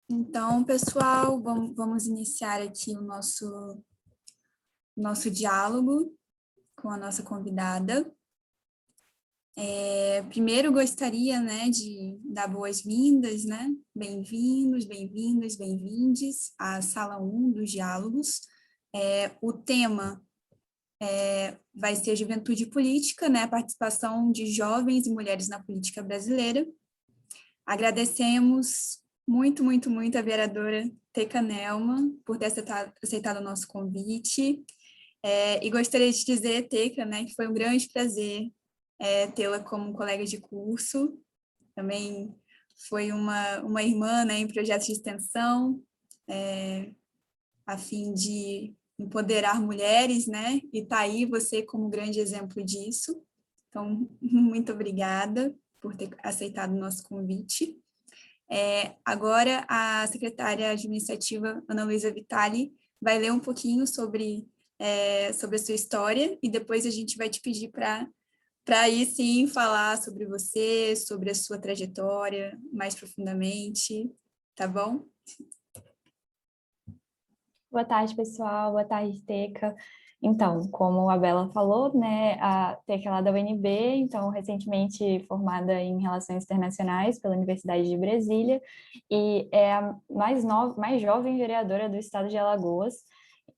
Então, pessoal, vamos iniciar aqui o nosso diálogo com a nossa convidada. Primeiro, gostaria, de dar boas-vindas, Bem-vindos, bem-vindas, bem-vindes à Sala 1 dos Diálogos. O tema vai ser Juventude Política, A participação de jovens e mulheres na política brasileira. Agradecemos muito, muito, muito a vereadora Teca Nelma por ter aceitado o nosso convite. E gostaria de dizer, Teca, que foi um grande prazer tê-la como colega de curso. Também foi uma irmã em projetos de extensão, a fim de empoderar mulheres, E está aí você como grande exemplo disso. Então, muito obrigada por ter aceitado o nosso convite. Agora, a secretária administrativa, Ana Luísa Vitali, vai ler um pouquinho sobre a sua história e depois a gente vai te pedir para aí sim falar sobre você, sobre a sua trajetória mais profundamente, tá bom? Boa tarde, pessoal. Boa tarde, Teca. Então, como a Bela falou, a Teca é lá da UNB, então recentemente formada em Relações Internacionais pela Universidade de Brasília e é a mais jovem vereadora do estado de Alagoas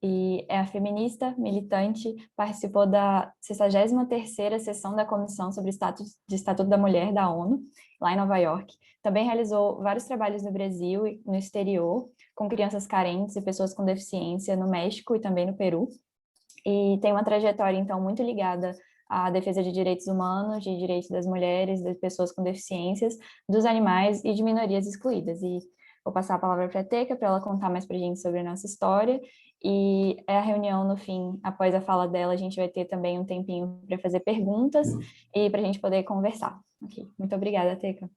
e é a feminista, militante, participou da 63ª sessão da Comissão sobre Estatuto da Mulher da ONU, lá em Nova York. Também realizou vários trabalhos no Brasil e no exterior, com crianças carentes e pessoas com deficiência no México e também no Peru. E tem uma trajetória, então, muito ligada à defesa de direitos humanos, de direitos das mulheres, das pessoas com deficiências, dos animais e de minorias excluídas. E vou passar a palavra para a Teca, para ela contar mais para a gente sobre a nossa história. E a reunião, no fim, após a fala dela, a gente vai ter também um tempinho para fazer perguntas e para a gente poder conversar. Okay. Muito obrigada, Teca.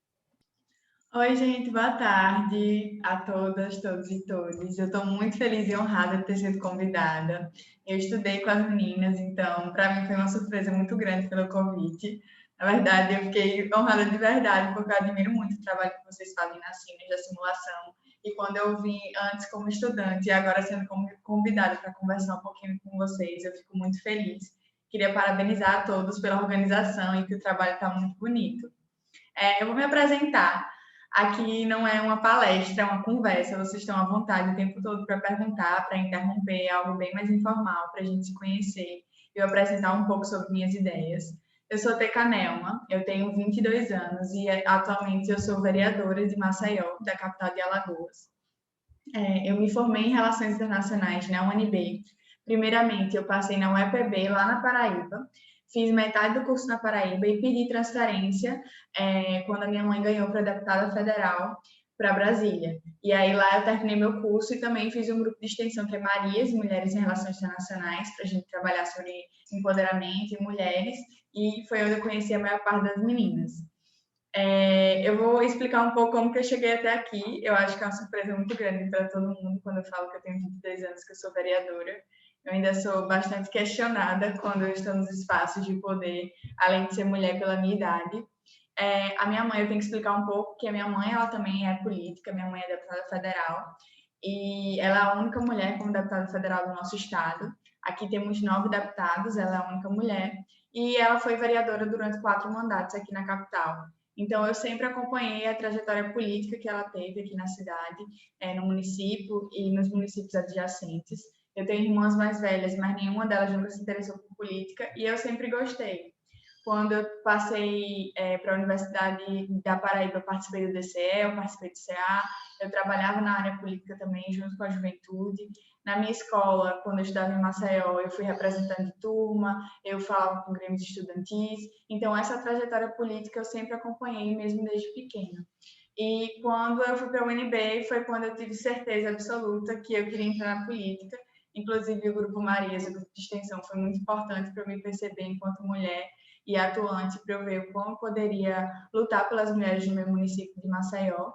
Oi, gente, boa tarde a todas, todos e todes. Eu estou muito feliz e honrada de ter sido convidada. Eu estudei com as meninas, então, para mim foi uma surpresa muito grande pelo convite. Na verdade, eu fiquei honrada de verdade, porque eu admiro muito o trabalho que vocês fazem na Cine da simulação. E quando eu vim antes como estudante e agora sendo convidada para conversar um pouquinho com vocês, eu fico muito feliz. Queria parabenizar a todos pela organização e que o trabalho está muito bonito. Eu vou me apresentar. Aqui não é uma palestra, é uma conversa. Vocês estão à vontade o tempo todo para perguntar, para interromper, é algo bem mais informal para a gente se conhecer e eu apresentar um pouco sobre minhas ideias. Eu sou Teca Nelma, eu tenho 22 anos e atualmente eu sou vereadora de Maceió, da capital de Alagoas. Eu me formei em Relações Internacionais na UNB. Primeiramente, eu passei na UEPB, lá na Paraíba. Fiz metade do curso na Paraíba e pedi transferência quando a minha mãe ganhou para deputada federal para Brasília. E aí lá eu terminei meu curso e também fiz um grupo de extensão que é Marias, Mulheres em Relações Internacionais, para a gente trabalhar sobre empoderamento e mulheres. E foi onde eu conheci a maior parte das meninas. Eu vou explicar um pouco como que eu cheguei até aqui. Eu acho que é uma surpresa muito grande para todo mundo quando eu falo que eu tenho 22 anos, que eu sou vereadora. Eu ainda sou bastante questionada quando eu estou nos espaços de poder, além de ser mulher pela minha idade. A minha mãe, eu tenho que explicar um pouco que a minha mãe, ela também é política, minha mãe é deputada federal, e ela é a única mulher como deputada federal do nosso estado. Aqui temos 9 deputados, ela é a única mulher, e ela foi vereadora durante 4 mandatos aqui na capital. Então, eu sempre acompanhei a trajetória política que ela teve aqui na cidade, no município e nos municípios adjacentes. Eu tenho irmãs mais velhas, mas nenhuma delas nunca se interessou por política e eu sempre gostei. Quando eu passei para a Universidade da Paraíba, eu participei do DCE, eu participei do CA, eu trabalhava na área política também, junto com a juventude. Na minha escola, quando eu estudava em Maceió, eu fui representante de turma, eu falava com grêmios estudantis. Então, essa trajetória política eu sempre acompanhei, mesmo desde pequena. E quando eu fui para a UNB, foi quando eu tive certeza absoluta que eu queria entrar na política. Inclusive, o Grupo Marias, o grupo de extensão, foi muito importante para eu me perceber enquanto mulher e atuante, para eu ver como eu poderia lutar pelas mulheres do meu município de Maceió.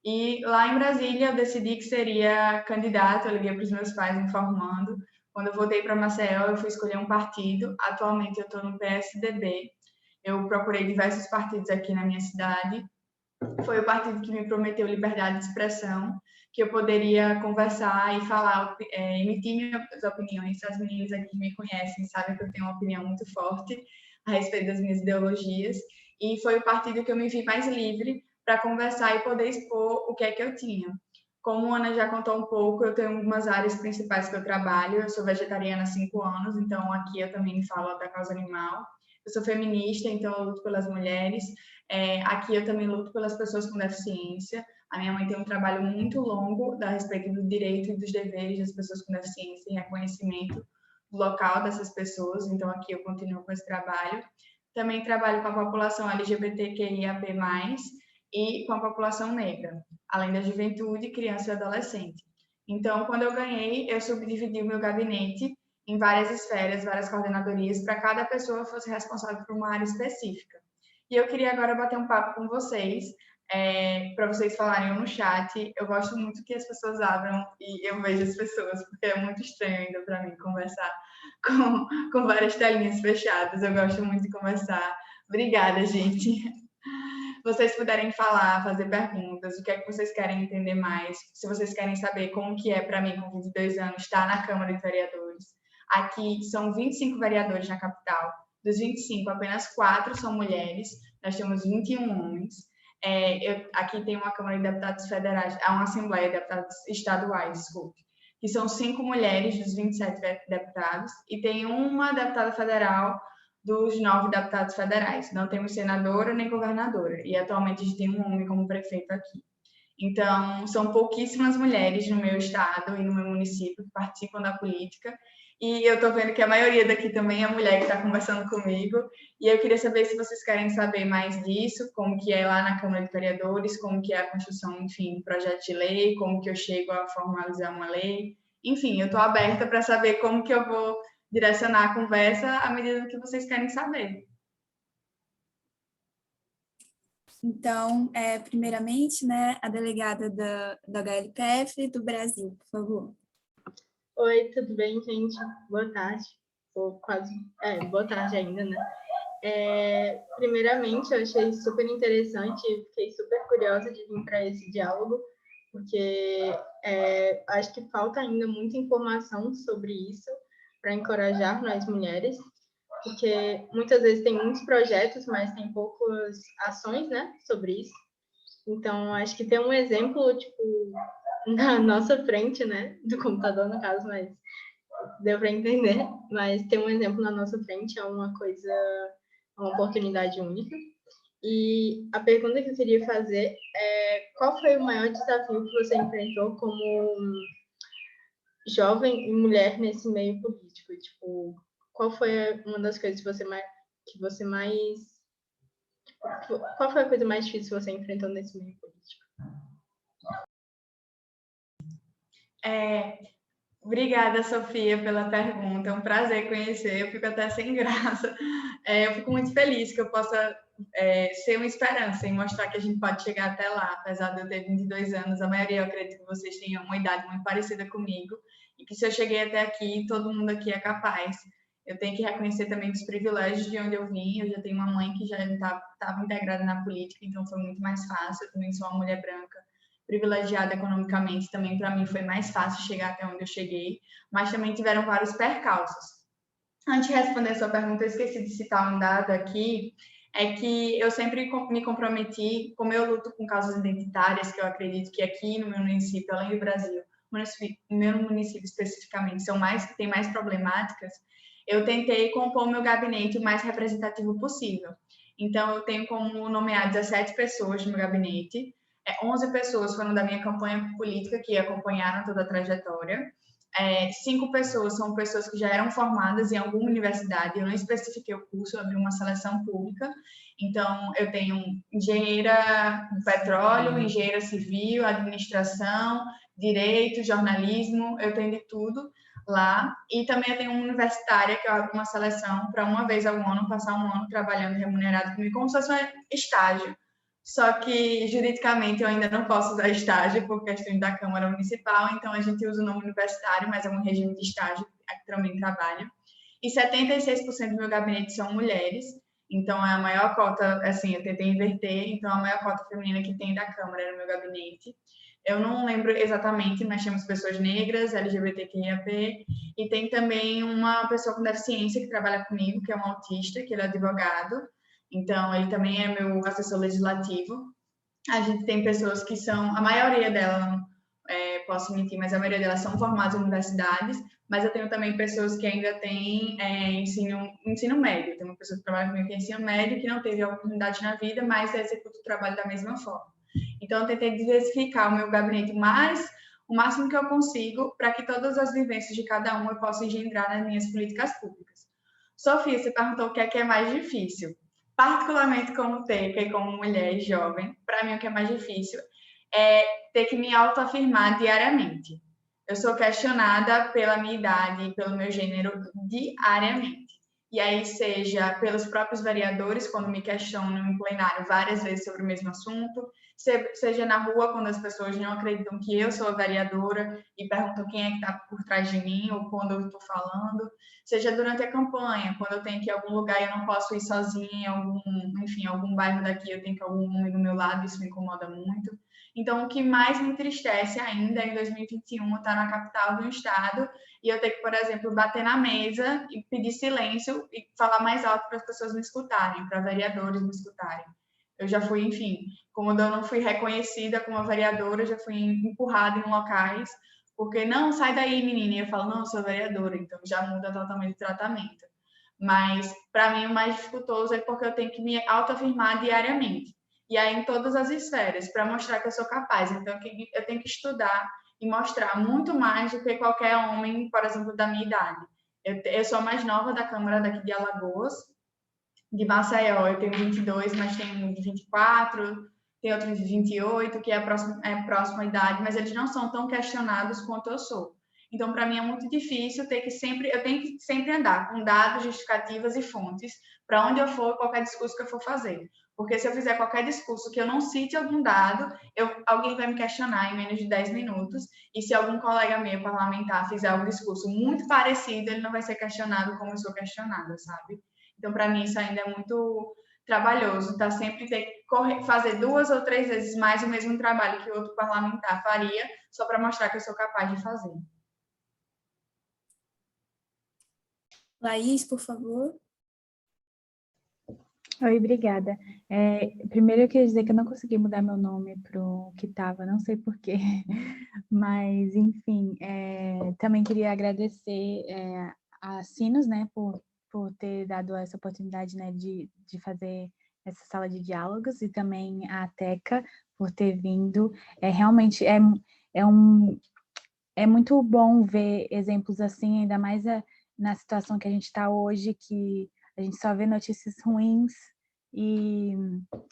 E lá em Brasília, eu decidi que seria candidata, eu liguei para os meus pais informando. Quando eu voltei para Maceió, eu fui escolher um partido. Atualmente, eu estou no PSDB. Eu procurei diversos partidos aqui na minha cidade Foi o partido que me prometeu liberdade de expressão, que eu poderia conversar e falar, emitir minhas opiniões. As meninas aqui que me conhecem sabem que eu tenho uma opinião muito forte a respeito das minhas ideologias, e foi o partido que eu me vi mais livre para conversar e poder expor o que é que eu tinha. Como a Ana já contou um pouco, eu tenho algumas áreas principais que eu trabalho. Eu sou vegetariana há 5 anos, então aqui eu também falo da causa animal. Eu sou feminista, então eu luto pelas mulheres. Aqui eu também luto pelas pessoas com deficiência. A minha mãe tem um trabalho muito longo a respeito do direito e dos deveres das pessoas com deficiência e reconhecimento local dessas pessoas, então aqui eu continuo com esse trabalho. Também trabalho com a população LGBTQIAP+, e com a população negra, além da juventude, criança e adolescente. Então, quando eu ganhei, eu subdividi o meu gabinete em várias esferas, várias coordenadorias, para cada pessoa fosse responsável por uma área específica. E eu queria agora bater um papo com vocês, para vocês falarem no chat. Eu gosto muito que as pessoas abram e eu vejo as pessoas, porque é muito estranho ainda para mim conversar com várias telinhas fechadas. Eu gosto muito de conversar. Obrigada, gente. Vocês puderem falar, fazer perguntas, o que é que vocês querem entender mais, se vocês querem saber como que é para mim, com 22 anos, estar na Câmara de Vereadores. Aqui são 25 vereadores na capital. Dos 25, apenas 4 são mulheres, nós temos 21 homens. Aqui tem uma Câmara de Deputados Federais, uma Assembleia de Deputados Estaduais, desculpe, que são 5 mulheres dos 27 deputados, e tem uma deputada federal dos 9 deputados federais. Não temos senadora nem governadora, e atualmente a gente tem um homem como prefeito aqui. Então, são pouquíssimas mulheres no meu estado e no meu município que participam da política, e eu estou vendo que a maioria daqui também é mulher que está conversando comigo, e eu queria saber se vocês querem saber mais disso, como que é lá na Câmara de Vereadores, como que é a construção, enfim, projeto de lei, como que eu chego a formalizar uma lei. Enfim, eu estou aberta para saber como que eu vou direcionar a conversa à medida que vocês querem saber. Então, primeiramente, né, a delegada da HLPF do Brasil, por favor. Oi, tudo bem, gente? Boa tarde. Ou quase... boa tarde ainda, né? Primeiramente, eu achei super interessante e fiquei super curiosa de vir para esse diálogo, porque acho que falta ainda muita informação sobre isso para encorajar nós mulheres, porque muitas vezes tem muitos projetos, mas tem poucas ações, né, sobre isso. Então, acho que ter um exemplo, tipo, na nossa frente, né, do computador, no caso, mas deu para entender, mas ter um exemplo na nossa frente é uma oportunidade única. E a pergunta que eu queria fazer é: qual foi o maior desafio que você enfrentou como jovem e mulher nesse meio político? Tipo, qual foi uma das coisas qual foi a coisa mais difícil que você enfrentou nesse meio político? Obrigada, Sofia, pela pergunta. É um prazer conhecer. Eu fico até sem graça. Eu fico muito feliz que eu possa ser uma esperança e mostrar que a gente pode chegar até lá. Apesar de eu ter 22 anos, a maioria, eu acredito que vocês tenham uma idade muito parecida comigo, e que se eu cheguei até aqui, todo mundo aqui é capaz. Eu tenho que reconhecer também os privilégios de onde eu vim. Eu já tenho uma mãe que já estava integrada na política, então foi muito mais fácil. Eu também sou uma mulher branca, privilegiada economicamente, também para mim foi mais fácil chegar até onde eu cheguei, mas também tiveram vários percalços. Antes de responder a sua pergunta, eu esqueci de citar um dado aqui, é que eu sempre me comprometi, como eu luto com causas identitárias, que eu acredito que aqui no meu município, além do Brasil, no meu município especificamente, tem mais problemáticas, eu tentei compor meu gabinete o mais representativo possível. Então, eu tenho como nomear 17 pessoas no meu gabinete. 11 pessoas foram da minha campanha política, que acompanharam toda a trajetória. 5 pessoas são pessoas que já eram formadas em alguma universidade. Eu não especifiquei o curso, eu abri uma seleção pública. Então, eu tenho engenheira do petróleo, engenheira civil, administração, direito, jornalismo, eu tenho de tudo lá. E também eu tenho uma universitária, que eu abro uma seleção para uma vez ao ano, passar um ano trabalhando remunerado comigo, como se fosse um estágio. Só que, juridicamente, eu ainda não posso usar estágio por questões da Câmara Municipal, então a gente usa o nome universitário, mas é um regime de estágio que também trabalha. E 76% do meu gabinete são mulheres. Então, é a maior cota, assim, eu tentei inverter, então a maior cota feminina que tem da Câmara é no meu gabinete. Eu não lembro exatamente, mas temos pessoas negras, LGBTQIAP+, e tem também uma pessoa com deficiência que trabalha comigo, que é um autista, que ele é advogado, então ele também é meu assessor legislativo. A gente tem pessoas que são, a maioria delas, posso mentir, mas a maioria delas são formadas em universidades, mas eu tenho também pessoas que ainda têm ensino médio. Tem uma pessoa que trabalha comigo que tem ensino médio, que não teve oportunidade na vida, mas executa o trabalho da mesma forma. Então, eu tentei diversificar o meu gabinete o máximo que eu consigo, para que todas as vivências de cada um eu possa engendrar nas minhas políticas públicas. Sofia, você perguntou o que é mais difícil. Particularmente como teca e como mulher jovem, para mim o que é mais difícil é ter que me autoafirmar diariamente. Eu sou questionada pela minha idade e pelo meu gênero diariamente. E aí, seja pelos próprios vereadores, quando me questionam em plenário várias vezes sobre o mesmo assunto, seja na rua, quando as pessoas não acreditam que eu sou a vereadora e perguntam quem é que está por trás de mim ou quando eu estou falando, seja durante a campanha, quando eu tenho que ir a algum lugar e eu não posso ir sozinha em algum bairro daqui, eu tenho que ir algum homem do meu lado, isso me incomoda muito. Então, o que mais me entristece ainda em 2021 estar na capital do estado e eu ter que, por exemplo, bater na mesa e pedir silêncio e falar mais alto para as pessoas me escutarem, para vereadores me escutarem. Eu já fui, enfim, como eu não fui reconhecida como vereadora, já fui empurrada em locais, porque não, sai daí, menina. E eu falo, não, eu sou vereadora, então já muda totalmente o tratamento. Mas, para mim, o mais dificultoso é porque eu tenho que me autoafirmar diariamente. E aí, em todas as esferas, para mostrar que eu sou capaz. Então, eu tenho que estudar e mostrar muito mais do que qualquer homem, por exemplo, da minha idade. Eu sou a mais nova da Câmara daqui de Alagoas, de Maceió. Eu tenho 22, mas tem um de 24, tem outro de 28, que é a próxima idade, mas eles não são tão questionados quanto eu sou. Então, para mim é muito difícil eu tenho que sempre andar com dados, justificativas e fontes para onde eu for, qualquer discurso que eu for fazer. Porque se eu fizer qualquer discurso que eu não cite algum dado, alguém vai me questionar em menos de 10 minutos, e se algum colega meu parlamentar fizer um discurso muito parecido, ele não vai ser questionado como eu sou questionada, sabe? Então, para mim, isso ainda é muito trabalhoso, tá? Sempre ter que fazer 2 ou 3 vezes mais o mesmo trabalho que o outro parlamentar faria, só para mostrar que eu sou capaz de fazer. Laís, por favor. Oi, obrigada. Primeiro eu queria dizer que eu não consegui mudar meu nome para o que estava, não sei porquê, mas enfim, também queria agradecer a Sinos, né, por ter dado essa oportunidade, né, de fazer essa sala de diálogos, e também a Teca por ter vindo. Realmente é muito bom ver exemplos assim, ainda mais na situação que a gente está hoje, que a gente só vê notícias ruins, e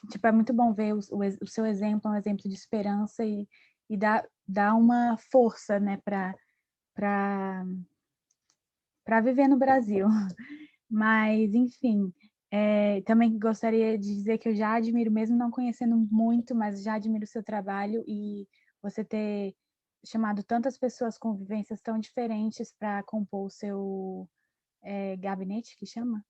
tipo, é muito bom ver o seu exemplo, um exemplo de esperança, e dá uma força, né, para viver no Brasil. Mas, enfim, também gostaria de dizer que eu já admiro, mesmo não conhecendo muito, mas já admiro o seu trabalho, e você ter chamado tantas pessoas com vivências tão diferentes para compor o seu gabinete, que chama?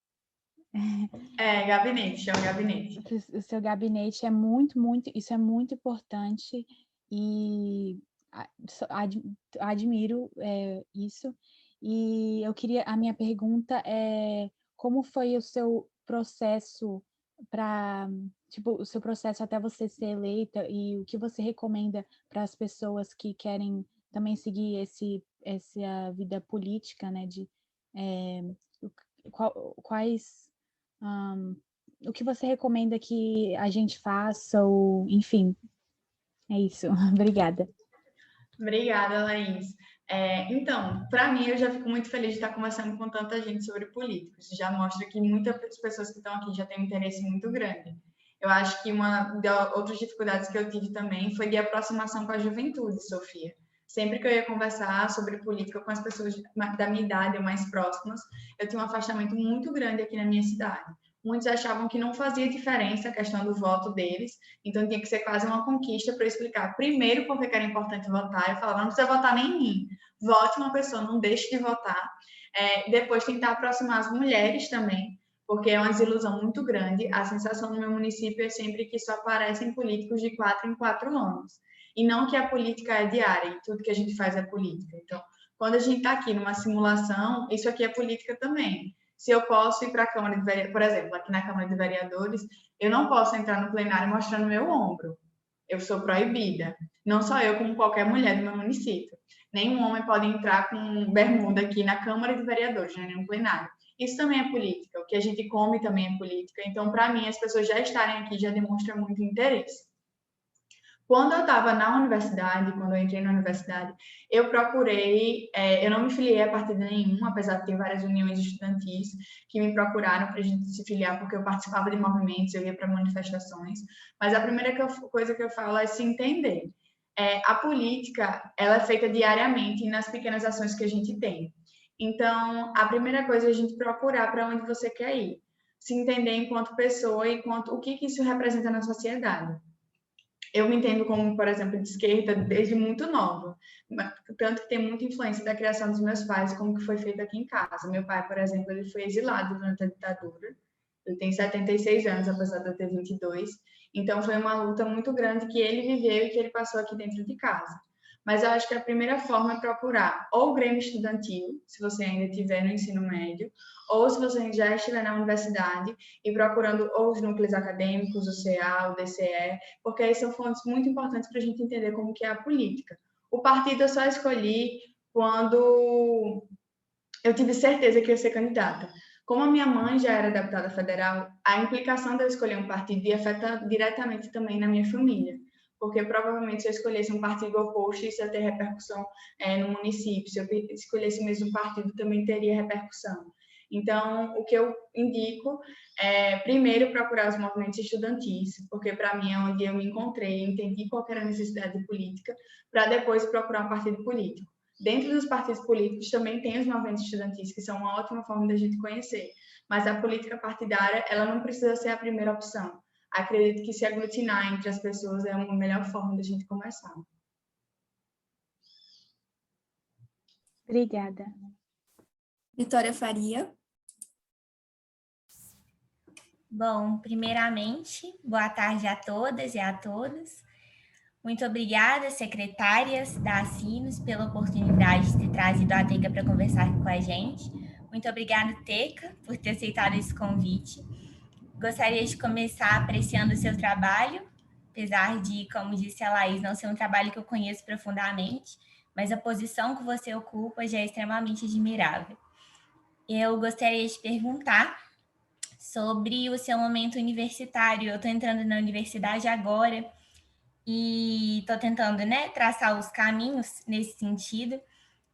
Gabinete, chama gabinete. O seu gabinete é muito, isso é muito importante, e admiro isso. E a minha pergunta é: como foi o seu processo o seu processo até você ser eleita, e o que você recomenda para as pessoas que querem também seguir essa vida política, né, quais o que você recomenda que a gente faça, ou enfim, é isso. Obrigada. Obrigada, Laís. Então, para mim, eu já fico muito feliz de estar conversando com tanta gente sobre política. Isso já mostra que muitas pessoas que estão aqui já têm um interesse muito grande. Eu acho que uma das outras dificuldades que eu tive também foi de aproximação com a juventude, Sofia. Sempre que eu ia conversar sobre política com as pessoas da minha idade ou mais próximas, eu tinha um afastamento muito grande aqui na minha cidade. Muitos achavam que não fazia diferença a questão do voto deles, então tinha que ser quase uma conquista para eu explicar primeiro por que era importante votar. Eu falava, não precisa votar nem em mim, vote uma pessoa, não deixe de votar. Depois tentar aproximar as mulheres também, porque é uma desilusão muito grande. A sensação no meu município é sempre que só aparecem políticos de 4 em 4 anos, e não que a política é diária, e tudo que a gente faz é política. Então, quando a gente está aqui numa simulação, isso aqui é política também. Se eu posso ir para a Câmara de Vereadores, por exemplo, aqui na Câmara de Vereadores, eu não posso entrar no plenário mostrando meu ombro. Eu sou proibida. Não só eu, como qualquer mulher do meu município. Nenhum homem pode entrar com bermuda aqui na Câmara de Vereadores, né, no plenário. Isso também é política. O que a gente come também é política. Então, para mim, as pessoas já estarem aqui já demonstram muito interesse. Quando eu estava na universidade, quando eu entrei na universidade, eu procurei, eu não me filiei a partido nenhum, apesar de ter várias uniões estudantis que me procuraram para a gente se filiar, porque eu participava de movimentos, eu ia para manifestações, mas a primeira coisa que eu falo é se entender. A política, ela é feita diariamente nas pequenas ações que a gente tem. Então, a primeira coisa é a gente procurar para onde você quer ir, se entender enquanto pessoa e o que isso representa na sociedade. Eu me entendo como, por exemplo, de esquerda desde muito nova, tanto que tem muita influência da criação dos meus pais, como que foi feito aqui em casa. Meu pai, por exemplo, ele foi exilado durante a ditadura, ele tem 76 anos, apesar de eu ter 22, então foi uma luta muito grande que ele viveu e que ele passou aqui dentro de casa. Mas eu acho que a primeira forma é procurar ou o Grêmio Estudantil, se você ainda estiver no ensino médio, ou se você já estiver na universidade e procurando ou os núcleos acadêmicos, o CA, o DCE, porque aí são fontes muito importantes para a gente entender como que é a política. O partido eu só escolhi quando eu tive certeza que ia ser candidata. Como a minha mãe já era deputada federal, a implicação de eu escolher um partido ia afetar diretamente também na minha família, porque provavelmente se eu escolhesse um partido oposto, isso ia ter repercussão no município. Se eu escolhesse o mesmo partido, também teria repercussão. Então, o que eu indico é, primeiro, procurar os movimentos estudantis, porque para mim é onde eu me encontrei, entendi qual era a necessidade política, para depois procurar um partido político. Dentro dos partidos políticos também tem os movimentos estudantis, que são uma ótima forma da gente conhecer, mas a política partidária, ela não precisa ser a primeira opção. Acredito que se aglutinar entre as pessoas é a melhor forma da gente começar. Obrigada. Vitória Faria. Bom, primeiramente, boa tarde a todas e a todos. Muito obrigada, secretárias da Assinos, pela oportunidade de ter trazido a Teca para conversar com a gente. Muito obrigada, Teca, por ter aceitado esse convite. Gostaria de começar apreciando o seu trabalho, apesar de, como disse a Laís, não ser um trabalho que eu conheço profundamente, mas a posição que você ocupa já é extremamente admirável. Eu gostaria de perguntar sobre o seu momento universitário. Eu estou entrando na universidade agora e estou tentando, traçar os caminhos nesse sentido.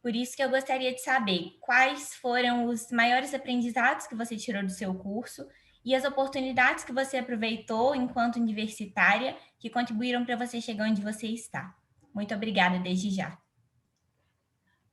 Por isso que eu gostaria de saber quais foram os maiores aprendizados que você tirou do seu curso e as oportunidades que você aproveitou enquanto universitária que contribuíram para você chegar onde você está. Muito obrigada desde já.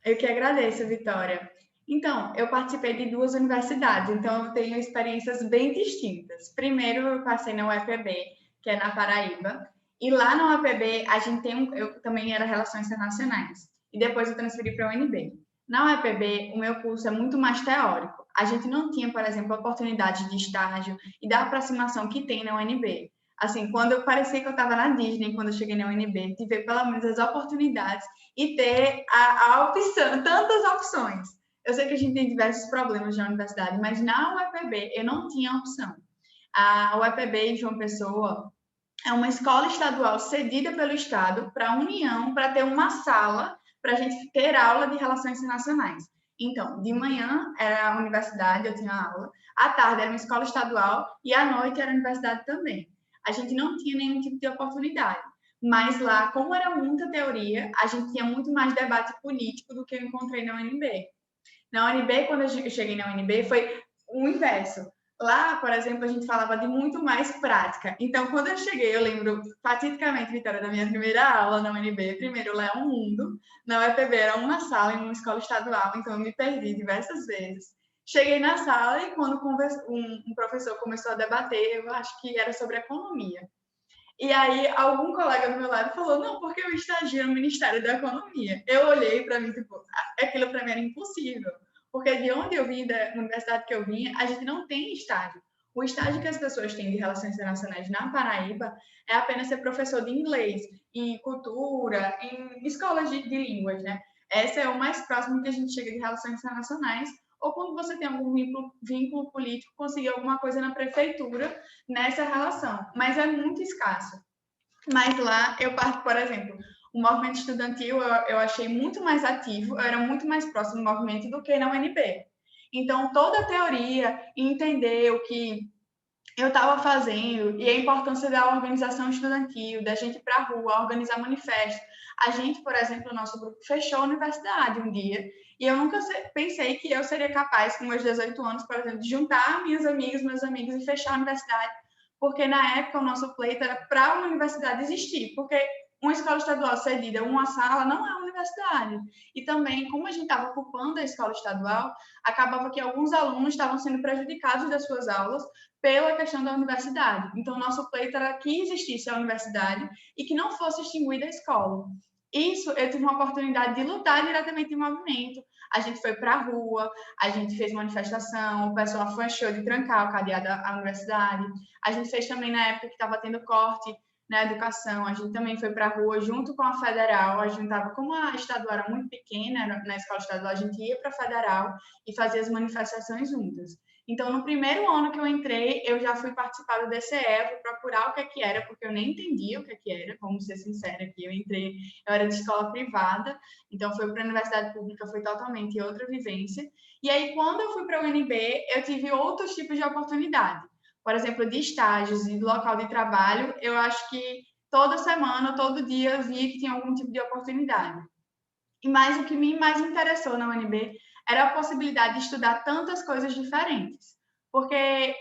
Eu que agradeço, Vitória. Então, eu participei de 2 universidades, então eu tenho experiências bem distintas. Primeiro, eu passei na UEPB, que é na Paraíba, e lá na UEPB a gente tem eu também era Relações Internacionais, e depois eu transferi para a UNB. Na UEPB, o meu curso é muito mais teórico. A gente não tinha, por exemplo, a oportunidade de estágio e da aproximação que tem na UNB. Assim, quando eu parecia que eu estava na Disney, quando eu cheguei na UNB, tive pelo menos as oportunidades e ter a opção, tantas opções. Eu sei que a gente tem diversos problemas na universidade, mas na UEPB eu não tinha opção. A UEPB em João Pessoa é uma escola estadual cedida pelo Estado para a União, para ter uma sala para a gente ter aula de relações internacionais. Então, de manhã era a universidade, eu tinha aula, à tarde era uma escola estadual e à noite era a universidade também. A gente não tinha nenhum tipo de oportunidade. Mas lá, como era muita teoria, a gente tinha muito mais debate político do que eu encontrei na UNB. Na UNB, quando eu cheguei na UNB, foi o inverso. Lá, por exemplo, a gente falava de muito mais prática. Então, quando eu cheguei, eu lembro fatidicamente, Vitória, da minha primeira aula na UNB. Primeiro, lá é um mundo. Na UEPB era uma sala em uma escola estadual, então eu me perdi diversas vezes. Cheguei na sala e quando um professor começou a debater, eu acho que era sobre economia. E aí, algum colega do meu lado falou, não, porque eu estagio no Ministério da Economia. Eu olhei para mim, tipo, aquilo para mim era impossível. Porque de onde eu vim, da universidade que eu vim, a gente não tem estágio. O estágio que as pessoas têm de relações internacionais na Paraíba é apenas ser professor de inglês, em cultura, em escolas de línguas, né? Esse é o mais próximo que a gente chega de relações internacionais, ou quando você tem algum vínculo político, conseguir alguma coisa na prefeitura nessa relação, mas é muito escasso. Mas lá, eu parto, por exemplo, o movimento estudantil eu achei muito mais ativo, eu era muito mais próximo do movimento do que na UNB. Então, toda a teoria, entender o que eu estava fazendo e a importância da organização estudantil, da gente ir para a rua, organizar manifestos. A gente, por exemplo, o nosso grupo fechou a universidade um dia e eu nunca pensei que eu seria capaz, com meus 18 anos, por exemplo, de juntar minhas amigas, meus amigos e fechar a universidade, porque na época o nosso pleito era para a universidade existir, porque uma escola estadual cedida, uma sala, não é uma universidade. E também, como a gente estava ocupando a escola estadual, acabava que alguns alunos estavam sendo prejudicados das suas aulas pela questão da universidade. Então, nosso pleito era que existisse a universidade e que não fosse extinguida a escola. Isso, eu tive uma oportunidade de lutar diretamente em movimento. A gente foi para a rua, a gente fez manifestação, o pessoal foi show de trancar o cadeado da universidade. A gente fez também na época que estava tendo corte na educação, a gente também foi para a rua junto com a federal, a gente estava, como a estadual era muito pequena, na escola estadual, a gente ia para a federal e fazia as manifestações juntas. Então, no primeiro ano que eu entrei, eu já fui participar do DCE, fui procurar o que era, porque eu nem entendia o que era, vamos ser sincera aqui, eu era de escola privada, então foi para a universidade pública, foi totalmente outra vivência. E aí, quando eu fui para a UNB, eu tive outros tipos de oportunidade. Por exemplo, de estágios e do local de trabalho, eu acho que toda semana, todo dia, eu via que tinha algum tipo de oportunidade. E mais o que me mais interessou na UNB era a possibilidade de estudar tantas coisas diferentes. Porque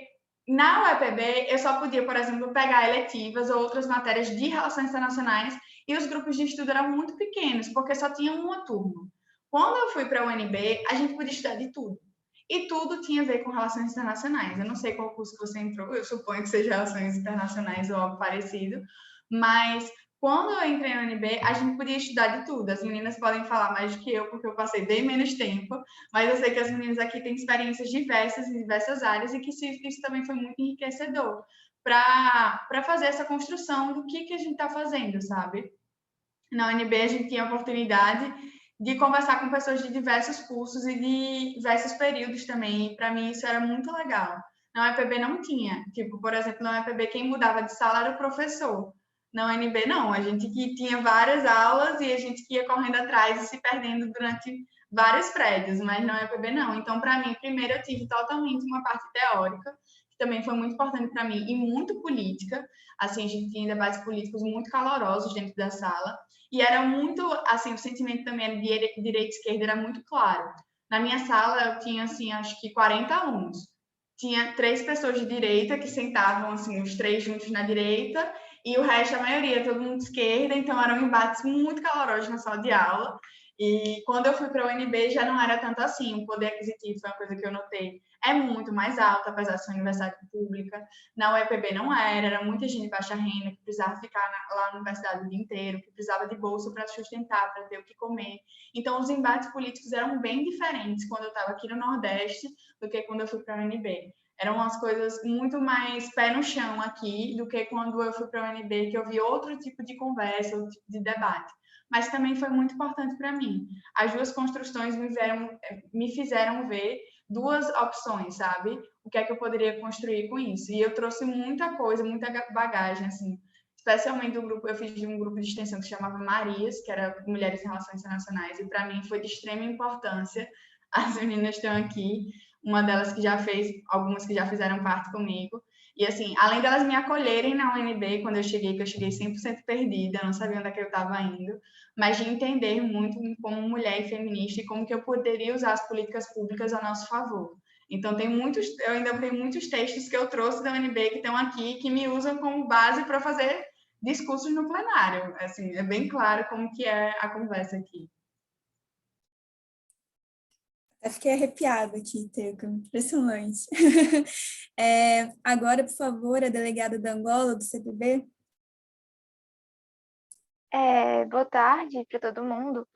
na UEPB, eu só podia, por exemplo, pegar eletivas ou outras matérias de relações internacionais e os grupos de estudo eram muito pequenos, porque só tinha uma turma. Quando eu fui para a UNB, a gente podia estudar de tudo. E tudo tinha a ver com relações internacionais. Eu não sei qual curso você entrou, eu suponho que seja relações internacionais ou algo parecido, mas quando eu entrei na UNB, a gente podia estudar de tudo. As meninas podem falar mais do que eu, porque eu passei bem menos tempo, mas eu sei que as meninas aqui têm experiências diversas em diversas áreas e que isso também foi muito enriquecedor para fazer essa construção do que a gente está fazendo, sabe? Na UNB, a gente tinha a oportunidade de conversar com pessoas de diversos cursos e de diversos períodos também. E para mim, isso era muito legal. Na UEPB não tinha. Tipo, por exemplo, na UEPB, quem mudava de sala era o professor. Na UNB, não. A gente que tinha várias aulas e a gente que ia correndo atrás e se perdendo durante vários prédios, mas na UEPB não. Então, para mim, primeiro eu tive totalmente uma parte teórica, que também foi muito importante para mim, e muito política. Assim, a gente tinha debates políticos muito calorosos dentro da sala. E era muito, assim, o sentimento também de direita e esquerda era muito claro. Na minha sala, eu tinha, assim, acho que 40 alunos. Tinha 3 pessoas de direita que sentavam, assim, os 3 juntos na direita, e o resto, a maioria, todo mundo de esquerda, então eram embates muito calorosos na sala de aula. E quando eu fui para a UNB, já não era tanto assim, o poder aquisitivo foi uma coisa que eu notei. É muito mais alto, apesar de ser uma universidade pública. Na UEPB não era muita gente de baixa renda que precisava ficar lá na universidade o dia inteiro, que precisava de bolsa para sustentar, para ter o que comer. Então, os embates políticos eram bem diferentes quando eu estava aqui no Nordeste do que quando eu fui para a UNB. Eram umas coisas muito mais pé no chão aqui do que quando eu fui para a UNB, que eu vi outro tipo de conversa, outro tipo de debate. Mas também foi muito importante para mim. As duas construções me fizeram ver duas opções, sabe? O que é que eu poderia construir com isso? E eu trouxe muita coisa, muita bagagem, assim, especialmente do grupo, eu fiz de um grupo de extensão que se chamava Marias, que era Mulheres em Relações Internacionais, e para mim foi de extrema importância. As meninas estão aqui, uma delas que já fez, algumas que já fizeram parte comigo, e assim, além delas me acolherem na UNB, quando eu cheguei, que eu cheguei 100% perdida, não sabia onde é que eu estava indo, mas de entender muito como mulher e feminista e como que eu poderia usar as políticas públicas a nosso favor. Então, eu ainda tenho muitos textos que eu trouxe da UNB que estão aqui, que me usam como base para fazer discursos no plenário. Assim, é bem claro como que é a conversa aqui. Eu fiquei arrepiada aqui, Teca, impressionante. Agora, por favor, a delegada da Angola, do CPB. Boa tarde para todo mundo.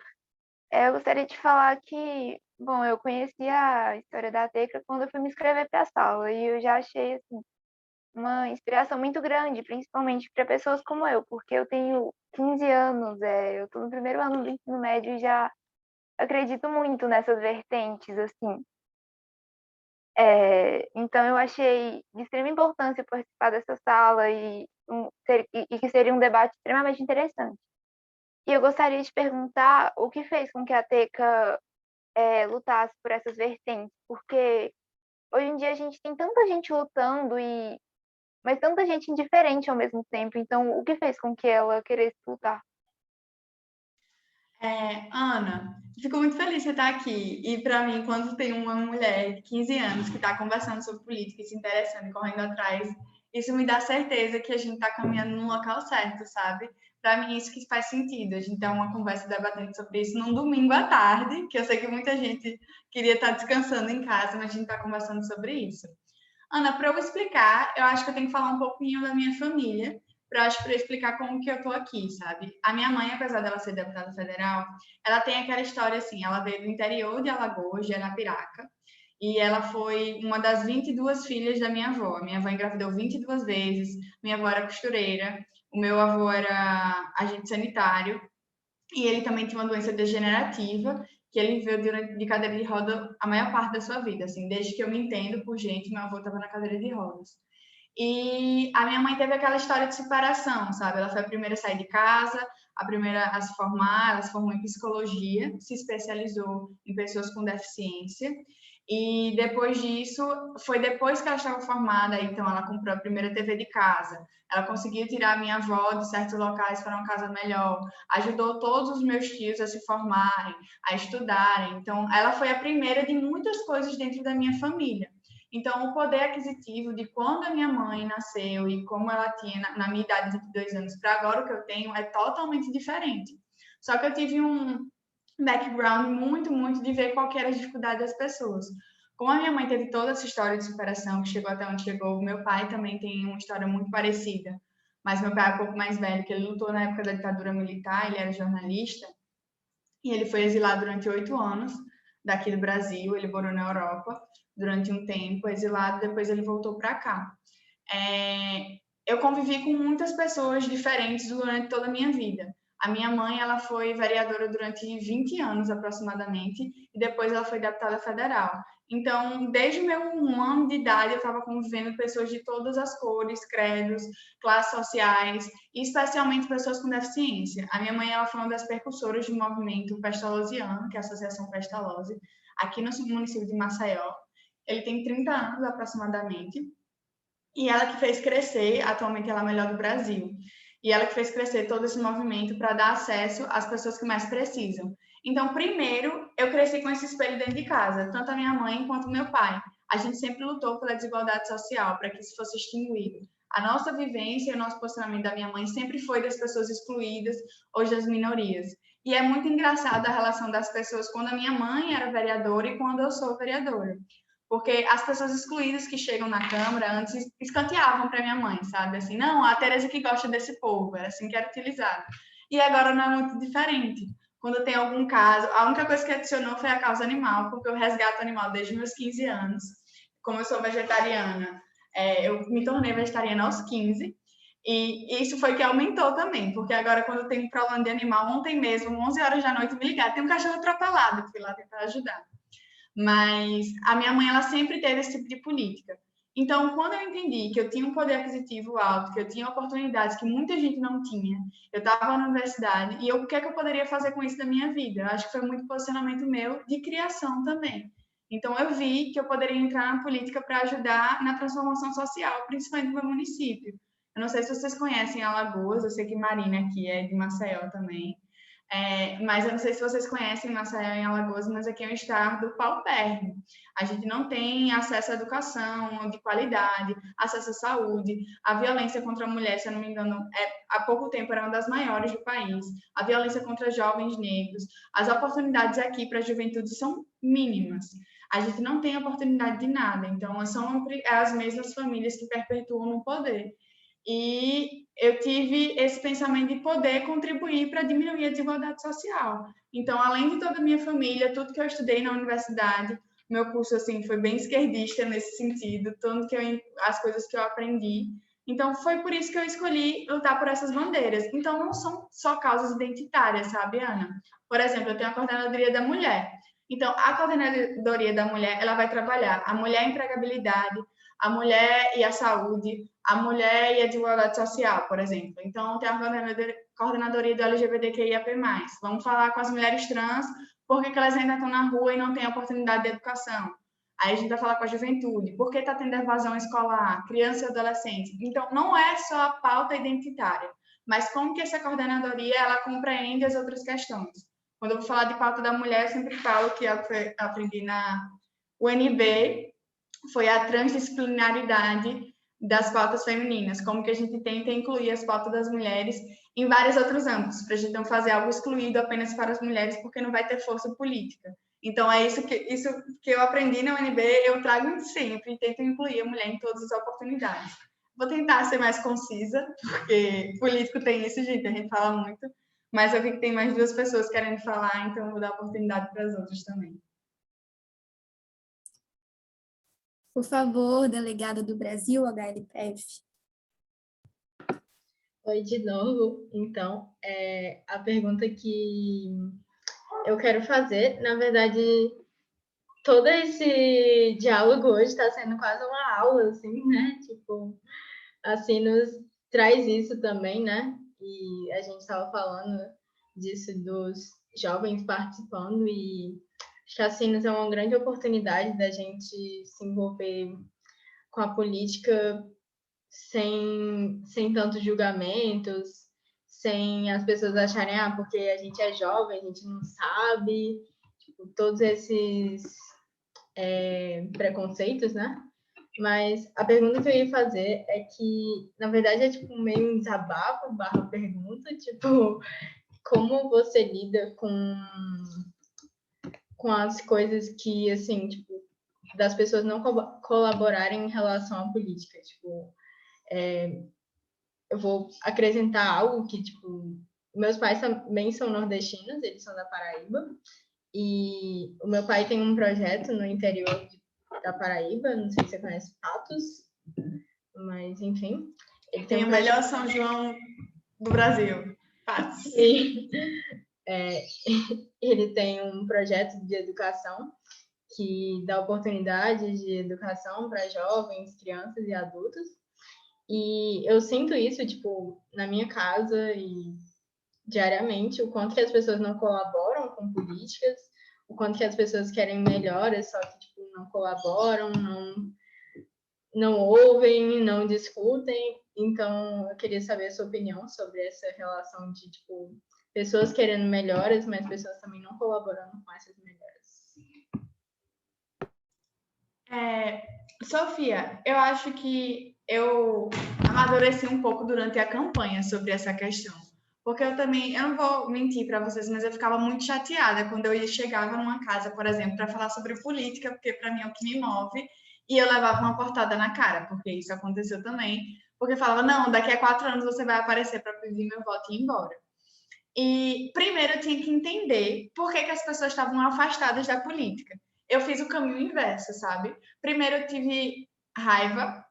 Eu gostaria de falar que Bom, eu conheci a história da Teca quando eu fui me inscrever para a sala e eu já achei assim, uma inspiração muito grande, principalmente para pessoas como eu, porque eu tenho 15 anos, eu estou no primeiro ano do ensino médio e já acredito muito nessas vertentes, assim. Então eu achei de extrema importância participar dessa sala e que seria um debate extremamente interessante. E eu gostaria de perguntar o que fez com que a Teca lutasse por essas vertentes, porque hoje em dia a gente tem tanta gente lutando mas tanta gente indiferente ao mesmo tempo. Então, o que fez com que ela queresse lutar? Ana, fico muito feliz de você estar aqui. E para mim, quando tem uma mulher de 15 anos que está conversando sobre política e se interessando e correndo atrás, isso me dá certeza que a gente está caminhando no local certo, sabe? Para mim, isso que faz sentido. A gente ter uma conversa debatendo sobre isso num domingo à tarde, que eu sei que muita gente queria estar descansando em casa, mas a gente está conversando sobre isso. Ana, para eu explicar, eu acho que eu tenho que falar um pouquinho da minha família, para explicar como que eu tô aqui, sabe? A minha mãe, apesar dela ser deputada federal, ela tem aquela história assim, ela veio do interior de Alagoas, de Arapiraca, e ela foi uma das 22 filhas da minha avó. Minha avó engravidou 22 vezes, minha avó era costureira, o meu avô era agente sanitário, e ele também tinha uma doença degenerativa, que ele viveu de cadeira de roda a maior parte da sua vida, assim, desde que eu me entendo por gente, meu avô estava na cadeira de rodas. E a minha mãe teve aquela história de separação, sabe? Ela foi a primeira a sair de casa, a primeira a se formar, ela se formou em psicologia, se especializou em pessoas com deficiência. E depois disso, foi depois que ela estava formada, então ela comprou a primeira TV de casa. Ela conseguiu tirar a minha avó de certos locais para uma casa melhor, ajudou todos os meus tios a se formarem, a estudarem. Então, ela foi a primeira de muitas coisas dentro da minha família. Então, o poder aquisitivo de quando a minha mãe nasceu e como ela tinha na minha idade de 22 anos para agora o que eu tenho é totalmente diferente. Só que eu tive um background muito, muito de ver qual que era a dificuldade das pessoas. Como a minha mãe teve toda essa história de superação que chegou até onde chegou, o meu pai também tem uma história muito parecida. Mas meu pai é um pouco mais velho, que ele lutou na época da ditadura militar, ele era jornalista, e ele foi exilado durante 8 anos daqui do Brasil, ele morou na Europa durante um tempo, exilado, depois ele voltou para cá. Eu convivi com muitas pessoas diferentes durante toda a minha vida. A minha mãe, ela foi vereadora durante 20 anos aproximadamente, e depois ela foi deputada federal. Então, desde o meu 1 ano de idade, eu estava convivendo com pessoas de todas as cores, credos, classes sociais, e especialmente pessoas com deficiência. A minha mãe, ela foi uma das precursoras do movimento Pestalozziano, que é a Associação Pestalozzi, aqui no município de Maceió. Ele tem 30 anos aproximadamente, e ela que fez crescer, atualmente ela é a melhor do Brasil, e ela que fez crescer todo esse movimento para dar acesso às pessoas que mais precisam. Então, primeiro, eu cresci com esse espelho dentro de casa, tanto a minha mãe quanto o meu pai. A gente sempre lutou pela desigualdade social, para que isso fosse extinguido. A nossa vivência e o nosso posicionamento da minha mãe sempre foi das pessoas excluídas, hoje das minorias. E é muito engraçado a relação das pessoas quando a minha mãe era vereadora e quando eu sou vereadora. Porque as pessoas excluídas que chegam na Câmara antes escanteavam para minha mãe, sabe? Assim, não, a Tereza que gosta desse povo, era assim que era utilizado. E agora não é muito diferente. Quando tem algum caso, a única coisa que adicionou foi a causa animal, porque eu resgato animal desde meus 15 anos. Como eu sou vegetariana, eu me tornei vegetariana aos 15, e isso foi que aumentou também, porque agora quando tem um problema de animal, ontem mesmo, 11 horas da noite, me ligaram, tem um cachorro atropelado, fui lá tentar ajudar. Mas a minha mãe, ela sempre teve esse tipo de política. Então, quando eu entendi que eu tinha um poder aquisitivo alto, que eu tinha oportunidades que muita gente não tinha, eu estava na universidade, e o que é que eu poderia fazer com isso da minha vida? Eu acho que foi muito posicionamento meu de criação também. Então, eu vi que eu poderia entrar na política para ajudar na transformação social, principalmente no meu município. Eu não sei se vocês conhecem Alagoas, eu sei que Marina aqui é de Maceió também. Mas eu não sei se vocês conhecem Maceió em Alagoas, mas aqui é um estado paupérrimo. A gente não tem acesso à educação de qualidade, acesso à saúde. A violência contra a mulher, se eu não me engano, há pouco tempo era uma das maiores do país. A violência contra jovens negros. As oportunidades aqui para a juventude são mínimas. A gente não tem oportunidade de nada. Então, são as mesmas famílias que perpetuam no poder. E eu tive esse pensamento de poder contribuir para diminuir a desigualdade social. Então, além de toda a minha família, tudo que eu estudei na universidade, meu curso assim foi bem esquerdista nesse sentido, tanto que as coisas que eu aprendi. Então, foi por isso que eu escolhi lutar por essas bandeiras. Então, não são só causas identitárias, sabe, Ana? Por exemplo, eu tenho a Coordenadoria da Mulher. Então, a Coordenadoria da Mulher, ela vai trabalhar a mulher e a empregabilidade, a mulher e a saúde, a mulher e a desigualdade social, por exemplo. Então, tem a Coordenadoria do LGBTQIAP+. Vamos falar com as mulheres trans, por que elas ainda estão na rua e não têm oportunidade de educação. Aí a gente vai falar com a juventude, por que está tendo evasão escolar, criança e adolescente. Então, não é só a pauta identitária, mas como que essa coordenadoria ela compreende as outras questões. Quando eu vou falar de pauta da mulher, eu sempre falo que eu aprendi na UNB, foi a transdisciplinaridade das pautas femininas, como que a gente tenta incluir as pautas das mulheres em vários outros âmbitos, para a gente não fazer algo excluído apenas para as mulheres, porque não vai ter força política. Então, é isso que eu aprendi na UNB, eu trago sempre e tento incluir a mulher em todas as oportunidades. Vou tentar ser mais concisa, porque político tem isso, gente, a gente fala muito, mas eu vi que tem mais 2 pessoas querendo falar, então eu vou dar oportunidade para as outras também. Por favor, delegada do Brasil, HLPF. Oi, de novo. Então, a pergunta que eu quero fazer, na verdade, todo esse diálogo hoje está sendo quase uma aula, assim, né? Tipo, assim, nos traz isso também, né? E a gente estava falando disso dos jovens participando e acho que assim é uma grande oportunidade da gente se envolver com a política sem tantos julgamentos, sem as pessoas acharem, porque a gente é jovem, a gente não sabe, tipo, todos esses preconceitos, né? Mas a pergunta que eu ia fazer é que, na verdade, é tipo meio um desabafo / pergunta, tipo, como você lida com as coisas que, assim, tipo, das pessoas não colaborarem em relação à política, tipo, eu vou acrescentar algo que, tipo, meus pais também são nordestinos, eles são da Paraíba, e o meu pai tem um projeto no interior da Paraíba, não sei se você conhece Patos, mas, enfim. Ele tem o melhor São João do Brasil, Patos. Ele tem um projeto de educação que dá oportunidade de educação para jovens, crianças e adultos. E eu sinto isso, tipo, na minha casa e diariamente, o quanto que as pessoas não colaboram com políticas, o quanto que as pessoas querem melhoras, só que, tipo, não colaboram, não ouvem, não discutem. Então, eu queria saber a sua opinião sobre essa relação de, tipo, pessoas querendo melhoras, mas pessoas também não colaborando com essas melhoras. Sofia, eu acho que eu amadureci um pouco durante a campanha sobre essa questão. Porque eu não vou mentir para vocês, mas eu ficava muito chateada quando eu chegava numa casa, por exemplo, para falar sobre política, porque para mim é o que me move, e eu levava uma portada na cara, porque isso aconteceu também, porque falava, não, daqui a 4 anos você vai aparecer para pedir meu voto e ir embora. E primeiro eu tinha que entender por que as pessoas estavam afastadas da política. Eu fiz o caminho inverso, sabe? Primeiro eu tive raiva,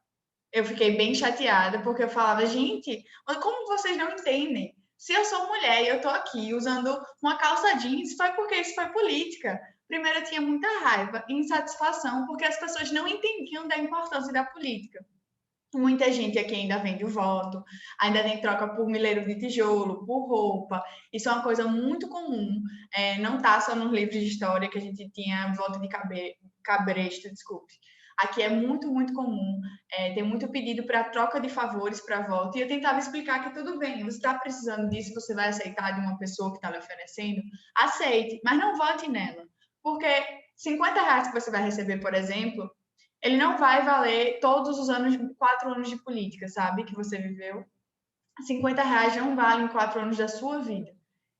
eu fiquei bem chateada, porque eu falava, gente, como vocês não entendem? Se eu sou mulher e eu tô aqui usando uma calça jeans, foi porque isso foi política. Primeiro eu tinha muita raiva e insatisfação, porque as pessoas não entendiam da importância da política. Muita gente aqui ainda vende o voto, ainda tem troca por milheiro de tijolo, por roupa. Isso é uma coisa muito comum. Não está só nos livros de história que a gente tinha voto de cabresto, desculpe. Aqui é muito, muito comum. Tem muito pedido para troca de favores para voto. E eu tentava explicar que tudo bem, você está precisando disso, você vai aceitar de uma pessoa que está lhe oferecendo? Aceite, mas não vote nela. Porque R$50 que você vai receber, por exemplo, ele não vai valer todos os 4 anos de política, sabe? Que você viveu. R$50 não valem 4 anos da sua vida.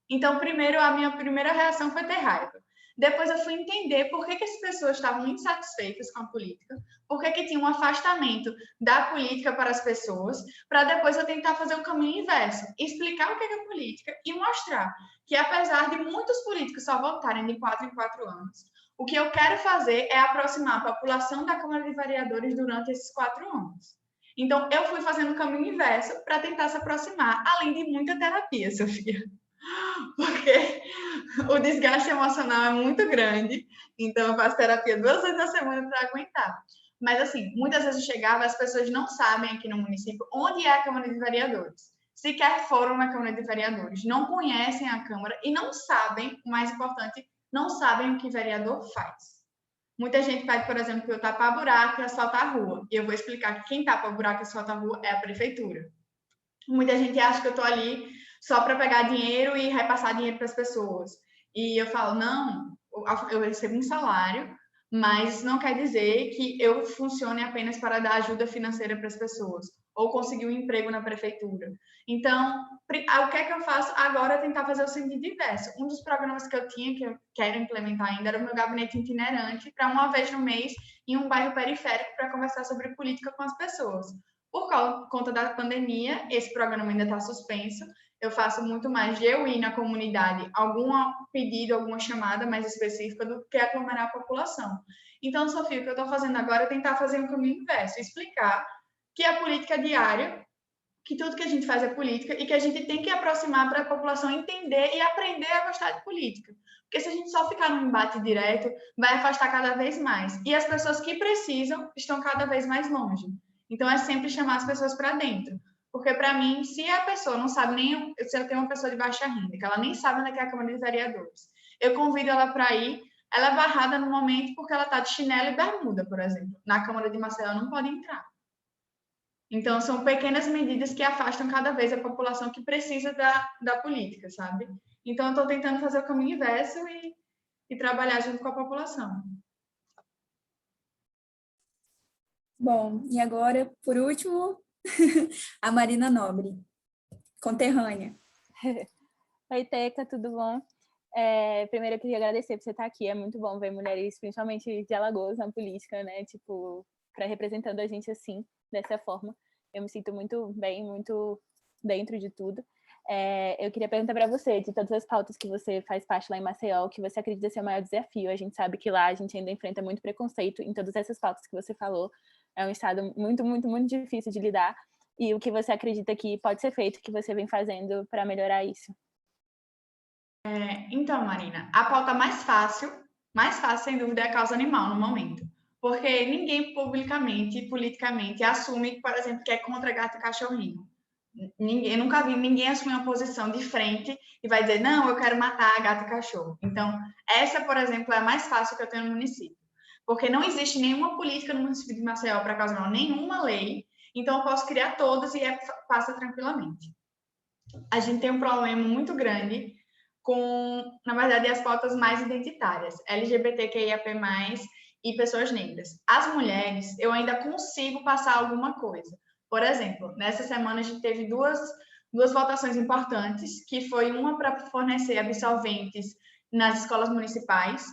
Então, primeiro, a minha primeira reação foi ter raiva. Depois eu fui entender por que as pessoas estavam insatisfeitas com a política, por que tinha um afastamento da política para as pessoas, para depois eu tentar fazer o caminho inverso, explicar o que é política e mostrar que, apesar de muitos políticos só votarem de 4 em 4 anos, o que eu quero fazer é aproximar a população da Câmara de Vereadores durante esses 4 anos. Então, eu fui fazendo o caminho inverso para tentar se aproximar, além de muita terapia, Sofia. Porque o desgaste emocional é muito grande, então eu faço terapia 2 vezes na semana para aguentar. Mas, assim, muitas vezes eu chegava, as pessoas não sabem aqui no município onde é a Câmara de Vereadores. Sequer foram na Câmara de Vereadores, não conhecem a Câmara e não sabem, o mais importante, não sabem o que vereador faz. Muita gente pede, por exemplo, que eu tapar buraco e asfaltar a rua. E eu vou explicar que quem tapa buraco e asfalta a rua é a prefeitura. Muita gente acha que eu estou ali só para pegar dinheiro e repassar dinheiro para as pessoas. E eu falo, não, eu recebo um salário, mas isso não quer dizer que eu funcione apenas para dar ajuda financeira para as pessoas, ou conseguir um emprego na prefeitura. Então, o que é que eu faço agora? É tentar fazer o sentido inverso. Um dos programas que eu tinha, que eu quero implementar ainda, era o meu gabinete itinerante, para uma vez no mês, em um bairro periférico, para conversar sobre política com as pessoas. Por conta da pandemia, esse programa ainda está suspenso. Eu faço muito mais de eu ir na comunidade, algum pedido, alguma chamada mais específica do que aglomerar a população. Então, Sofia, o que eu estou fazendo agora é tentar fazer um caminho inverso, explicar que a política é diária, que tudo que a gente faz é política e que a gente tem que aproximar para a população entender e aprender a gostar de política. Porque se a gente só ficar num embate direto, vai afastar cada vez mais. E as pessoas que precisam estão cada vez mais longe. Então, é sempre chamar as pessoas para dentro. Porque, para mim, se a pessoa não sabe nem... Se eu tenho uma pessoa de baixa renda, que ela nem sabe onde é a Câmara de Vereadores, eu convido ela para ir, ela é barrada no momento porque ela está de chinelo e bermuda, por exemplo. Na Câmara de Maceió não pode entrar. Então, são pequenas medidas que afastam cada vez a população que precisa da política, sabe? Então, eu estou tentando fazer o caminho inverso e trabalhar junto com a população. Bom, e agora, por último, a Marina Nobre, conterrânea. Oi, Teca, tudo bom? Primeiro, eu queria agradecer por você estar aqui. É muito bom ver mulheres, principalmente de Alagoas, na política, né? Tipo, representando a gente assim, dessa forma. Eu me sinto muito bem, muito dentro de tudo. Eu queria perguntar para você, de todas as pautas que você faz parte lá em Maceió, o que você acredita ser o maior desafio? A gente sabe que lá a gente ainda enfrenta muito preconceito em todas essas pautas que você falou. É um estado muito, muito, muito difícil de lidar. E o que você acredita que pode ser feito, que você vem fazendo para melhorar isso? Então, Marina, a pauta mais fácil, sem dúvida, é a causa animal no momento. Porque ninguém publicamente, politicamente, assume, por exemplo, que é contra gato e cachorrinho. Eu nunca vi ninguém assumir uma posição de frente e vai dizer, não, eu quero matar gato e cachorro. Então, essa, por exemplo, é a mais fácil que eu tenho no município. Porque não existe nenhuma política no município de Maceió para causa animal, nenhuma lei. Então, eu posso criar todas e passa tranquilamente. A gente tem um problema muito grande com, na verdade, as pautas mais identitárias, LGBTQIAP+, e pessoas negras. As mulheres, eu ainda consigo passar alguma coisa. Por exemplo, nessa semana a gente teve duas votações importantes, que foi uma para fornecer absolventes nas escolas municipais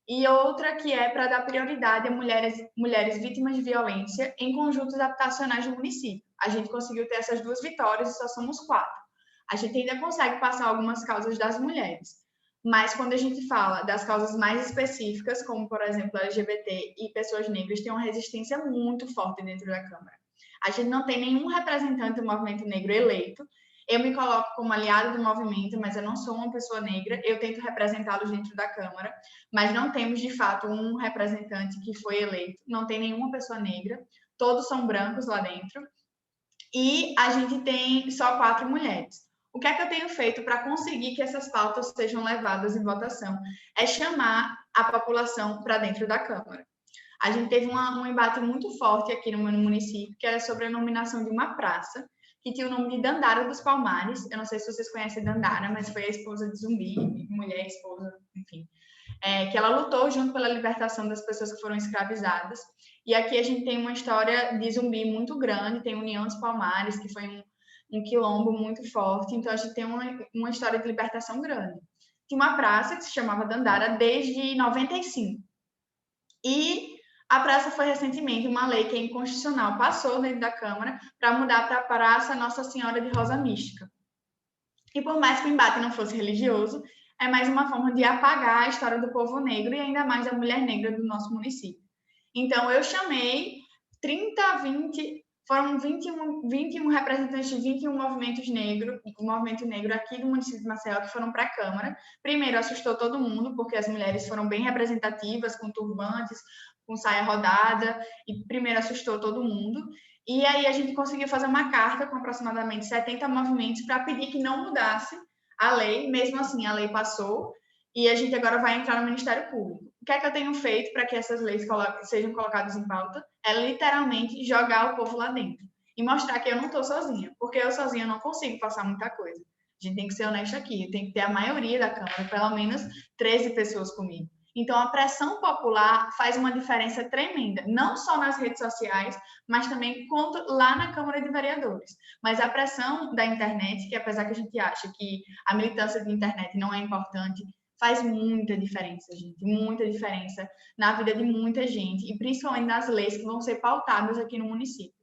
e outra que é para dar prioridade a mulheres vítimas de violência em conjuntos habitacionais do município. A gente conseguiu ter essas 2 vitórias e só somos 4. A gente ainda consegue passar algumas causas das mulheres. Mas quando a gente fala das causas mais específicas, como, por exemplo, LGBT e pessoas negras, tem uma resistência muito forte dentro da Câmara. A gente não tem nenhum representante do movimento negro eleito. Eu me coloco como aliada do movimento, mas eu não sou uma pessoa negra. Eu tento representá-los dentro da Câmara, mas não temos, de fato, um representante que foi eleito. Não tem nenhuma pessoa negra. Todos são brancos lá dentro. E a gente tem só 4 mulheres. O que é que eu tenho feito para conseguir que essas pautas sejam levadas em votação? É chamar a população para dentro da Câmara. A gente teve um embate muito forte aqui no meu município, que era sobre a nominação de uma praça, que tinha o nome de Dandara dos Palmares. Eu não sei se vocês conhecem Dandara, mas foi a esposa de Zumbi, mulher, esposa, enfim. Que ela lutou junto pela libertação das pessoas que foram escravizadas. E aqui a gente tem uma história de Zumbi muito grande, tem União dos Palmares, que foi um quilombo muito forte, então a gente tem uma história de libertação grande. de uma praça que se chamava Dandara desde 95. E a praça foi recentemente, uma lei que é inconstitucional, passou dentro da Câmara para mudar para a Praça Nossa Senhora de Rosa Mística. E por mais que o embate não fosse religioso, é mais uma forma de apagar a história do povo negro e ainda mais da mulher negra do nosso município. Então, eu chamei 20, foram 21 representantes de 21 movimentos negros, o movimento negro aqui do município de Maceió, que foram para a Câmara. Primeiro, assustou todo mundo, porque as mulheres foram bem representativas, com turbantes, com saia rodada, e primeiro assustou todo mundo. E aí a gente conseguiu fazer uma carta com aproximadamente 70 movimentos para pedir que não mudasse a lei. Mesmo assim, a lei passou e a gente agora vai entrar no Ministério Público. O que é que eu tenho feito para que essas leis sejam colocadas em pauta? É literalmente jogar o povo lá dentro e mostrar que eu não estou sozinha, porque eu sozinha não consigo passar muita coisa. A gente tem que ser honesto aqui, tem que ter a maioria da Câmara, pelo menos 13 pessoas comigo. Então, a pressão popular faz uma diferença tremenda, não só nas redes sociais, mas também lá na Câmara de Vereadores. Mas a pressão da internet, que apesar que a gente acha que a militância de internet não é importante, faz muita diferença, gente, muita diferença na vida de muita gente, e principalmente nas leis que vão ser pautadas aqui no município.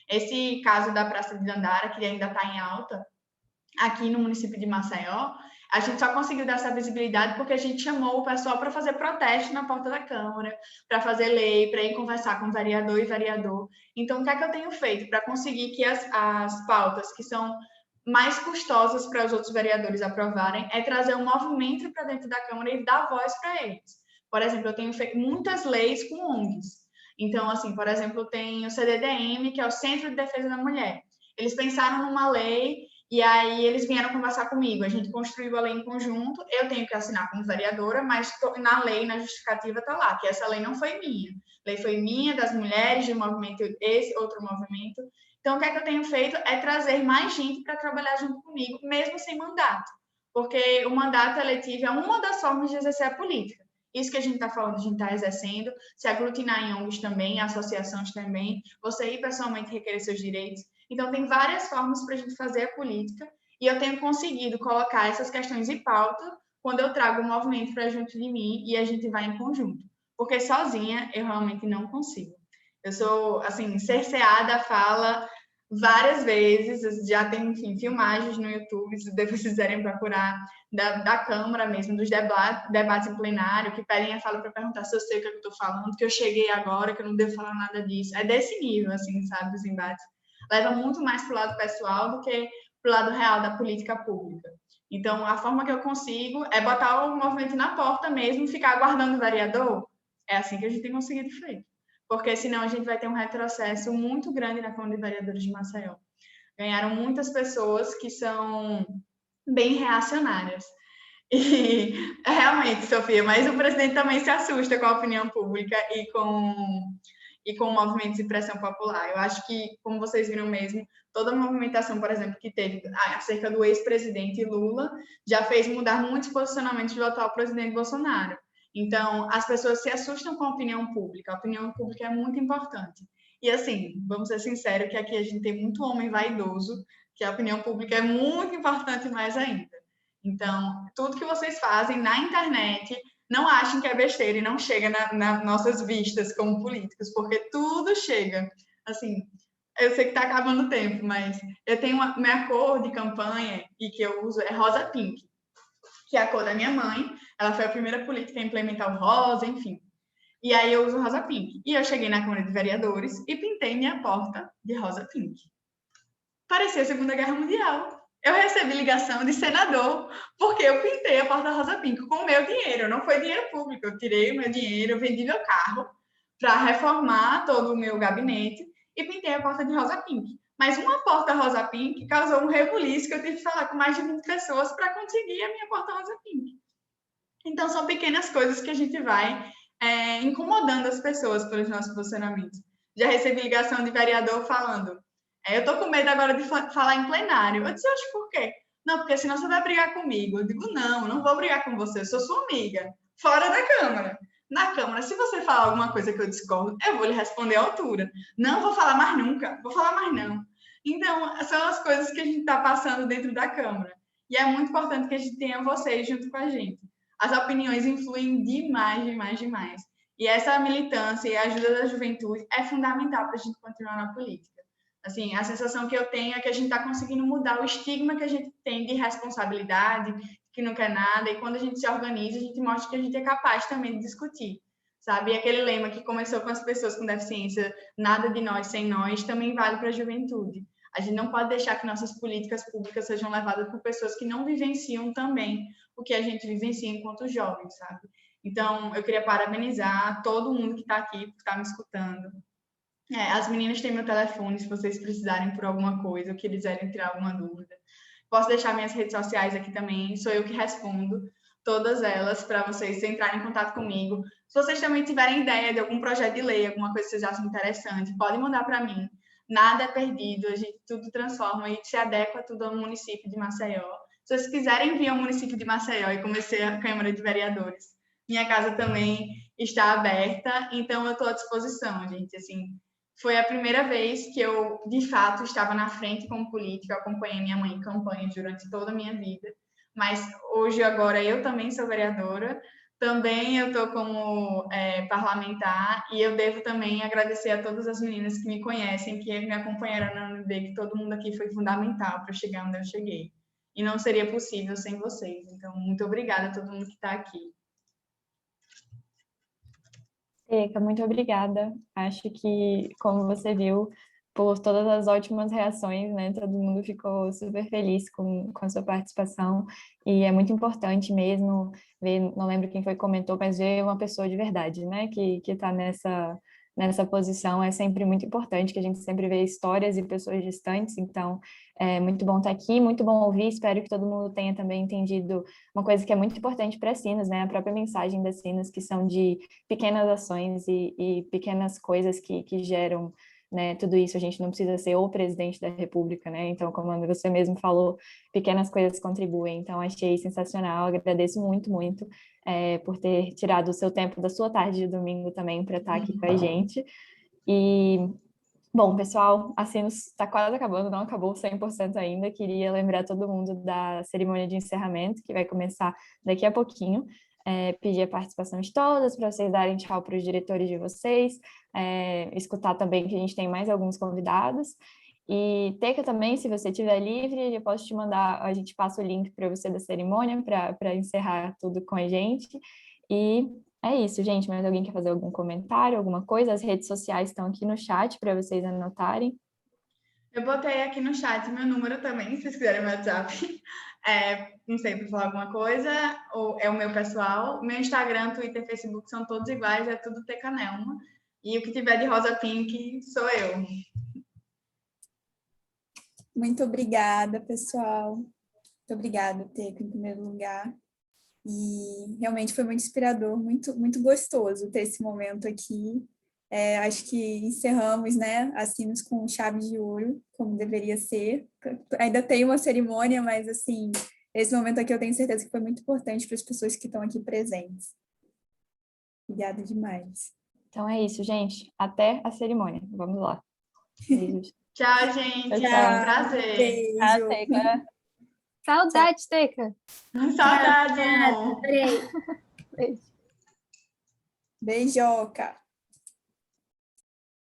Esse caso da Praça de Dandara, que ainda está em alta, aqui no município de Maceió, a gente só conseguiu dar essa visibilidade porque a gente chamou o pessoal para fazer protesto na porta da Câmara, para fazer lei, para ir conversar com vereador e vereador. Então, o que é que eu tenho feito para conseguir que as pautas que são mais custosas para os outros vereadores aprovarem é trazer um movimento para dentro da Câmara e dar voz para eles? Por exemplo, eu tenho feito muitas leis com ONGs. Então, assim, por exemplo, tem o CDDM, que é o Centro de Defesa da Mulher. Eles pensaram numa lei e aí eles vieram conversar comigo. A gente construiu a lei em conjunto. Eu tenho que assinar como vereadora, mas na lei, na justificativa, está lá, que essa lei não foi minha. A lei foi minha, das mulheres, de um movimento, esse outro movimento. Então, o que é que eu tenho feito é trazer mais gente para trabalhar junto comigo, mesmo sem mandato. Porque o mandato eletivo é uma das formas de exercer a política. Isso que a gente está falando, a gente está exercendo, se aglutinar em ONGs também, associações também, você ir pessoalmente requerer seus direitos. Então, tem várias formas para a gente fazer a política e eu tenho conseguido colocar essas questões em pauta quando eu trago o movimento para junto de mim e a gente vai em conjunto. Porque sozinha eu realmente não consigo. Eu sou, assim, cerceada a fala várias vezes, já tem, enfim, filmagens no YouTube, se depois quiserem procurar, da Câmara mesmo, dos debates em plenário, que pedem a fala para perguntar se eu sei o que eu estou falando, que eu cheguei agora, que eu não devo falar nada disso. É desse nível, assim, sabe, dos embates. Leva muito mais para o lado pessoal do que para o lado real da política pública. Então, a forma que eu consigo é botar o movimento na porta mesmo, ficar aguardando o vereador. É assim que a gente tem conseguido fazer. Porque senão a gente vai ter um retrocesso muito grande na Câmara de Vereadores de Maceió. Ganharam muitas pessoas que são bem reacionárias. E realmente, Sofia, mas o presidente também se assusta com a opinião pública e com o movimento de pressão popular. Eu acho que, como vocês viram mesmo, toda a movimentação, por exemplo, que teve acerca do ex-presidente Lula, já fez mudar muitos posicionamentos do atual presidente Bolsonaro. Então, as pessoas se assustam com a opinião pública. A opinião pública é muito importante. E, assim, vamos ser sinceros que aqui a gente tem muito homem vaidoso, que a opinião pública é muito importante mais ainda. Então, tudo que vocês fazem na internet, não achem que é besteira e não chega nas nossas vistas como políticos, porque tudo chega. Assim, eu sei que está acabando o tempo, mas eu tenho minha cor de campanha e que eu uso é rosa pink, que é a cor da minha mãe. Ela foi a primeira política a implementar o rosa, enfim. E aí eu uso rosa pink. E eu cheguei na Câmara de Vereadores e pintei minha porta de rosa pink. Parecia a Segunda Guerra Mundial. Eu recebi ligação de senador porque eu pintei a porta rosa pink com o meu dinheiro. Não foi dinheiro público. Eu tirei o meu dinheiro, eu vendi meu carro para reformar todo o meu gabinete e pintei a porta de rosa pink. Mas uma porta rosa pink causou um rebuliço que eu tive que falar com mais de 20 pessoas para conseguir a minha porta rosa pink. Então, são pequenas coisas que a gente vai incomodando as pessoas pelos nossos posicionamentos. Já recebi ligação de vereador falando, eu tô com medo agora de falar em plenário. Eu disse, oxe, por quê? Não, porque senão você vai brigar comigo. Eu digo, não vou brigar com você, eu sou sua amiga. Fora da Câmara. Na Câmara, se você falar alguma coisa que eu discordo, eu vou lhe responder à altura. Não vou falar mais nunca, vou falar mais não. Então, são as coisas que a gente está passando dentro da Câmara. E é muito importante que a gente tenha vocês junto com a gente. As opiniões influem demais, demais, demais. E essa militância e a ajuda da juventude é fundamental para a gente continuar na política. Assim, a sensação que eu tenho é que a gente está conseguindo mudar o estigma que a gente tem de responsabilidade, que não quer nada, e quando a gente se organiza, a gente mostra que a gente é capaz também de discutir, sabe? E aquele lema que começou com as pessoas com deficiência, nada de nós sem nós, também vale para a juventude. A gente não pode deixar que nossas políticas públicas sejam levadas por pessoas que não vivenciam também o que a gente vivencia enquanto jovens, sabe? Então, eu queria parabenizar todo mundo que está aqui, por estar me escutando. As meninas têm meu telefone, se vocês precisarem por alguma coisa ou quiserem tirar alguma dúvida. Posso deixar minhas redes sociais aqui também, sou eu que respondo todas elas para vocês entrarem em contato comigo. Se vocês também tiverem ideia de algum projeto de lei, alguma coisa que vocês acham interessante, podem mandar para mim. Nada é perdido, a gente tudo transforma e se adequa tudo ao município de Maceió. Se vocês quiserem vir ao município de Maceió e conhecer a Câmara de Vereadores, minha casa também está aberta, então eu estou à disposição, gente. Assim, foi a primeira vez que eu, de fato, estava na frente como política. Eu acompanhei minha mãe em campanha durante toda a minha vida. Mas hoje, agora, eu também sou vereadora. Também eu estou como parlamentar. E eu devo também agradecer a todas as meninas que me conhecem, que me acompanharam na UNB, que todo mundo aqui foi fundamental para chegar onde eu cheguei. E não seria possível sem vocês. Então, muito obrigada a todo mundo que está aqui. Teca, muito obrigada. Acho que, como você viu, por todas as ótimas reações, né? Todo mundo ficou super feliz com a sua participação e é muito importante mesmo ver, não lembro quem foi que comentou, mas ver uma pessoa de verdade, né? Que está nessa posição é sempre muito importante, que a gente sempre vê histórias e pessoas distantes, então é muito bom estar aqui, muito bom ouvir, espero que todo mundo tenha também entendido uma coisa que é muito importante para as Sinos, né? A própria mensagem das Sinos, que são de pequenas ações e pequenas coisas que geram, né, tudo isso. A gente não precisa ser o presidente da República, né? Então, como você mesmo falou, pequenas coisas contribuem. Então, achei sensacional, agradeço muito, muito por ter tirado o seu tempo da sua tarde de domingo também para estar aqui com a gente. E, bom, pessoal, a Sinos está quase acabando, não acabou 100% ainda. Queria lembrar todo mundo da cerimônia de encerramento, que vai começar daqui a pouquinho. Pedir a participação de todas para vocês darem tchau para os diretores de vocês, escutar também que a gente tem mais alguns convidados. E Teca também, se você estiver livre, eu posso te mandar, a gente passa o link para você da cerimônia para encerrar tudo com a gente. E é isso, gente. Mas alguém quer fazer algum comentário, alguma coisa? As redes sociais estão aqui no chat para vocês anotarem. Eu botei aqui no chat meu número também, se vocês quiserem meu WhatsApp. Não sei, para falar alguma coisa, ou é o meu pessoal. Meu Instagram, Twitter, Facebook são todos iguais, é tudo Teca Nelma. E o que tiver de rosa pink sou eu. Muito obrigada, pessoal. Muito obrigada, Teca, em primeiro lugar. E realmente foi muito inspirador, muito, muito gostoso ter esse momento aqui. Acho que encerramos, né, assim, com chave de ouro, como deveria ser. Ainda tem uma cerimônia, mas, assim, esse momento aqui eu tenho certeza que foi muito importante para as pessoas que estão aqui presentes. Obrigada demais. Então é isso, gente. Até a cerimônia. Vamos lá. Beijos. Tchau, gente. Tchau. Foi um prazer. Beijo. Teca. Saudade, Teca. Saudade, amor. Adorei. Beijo. Beijoca.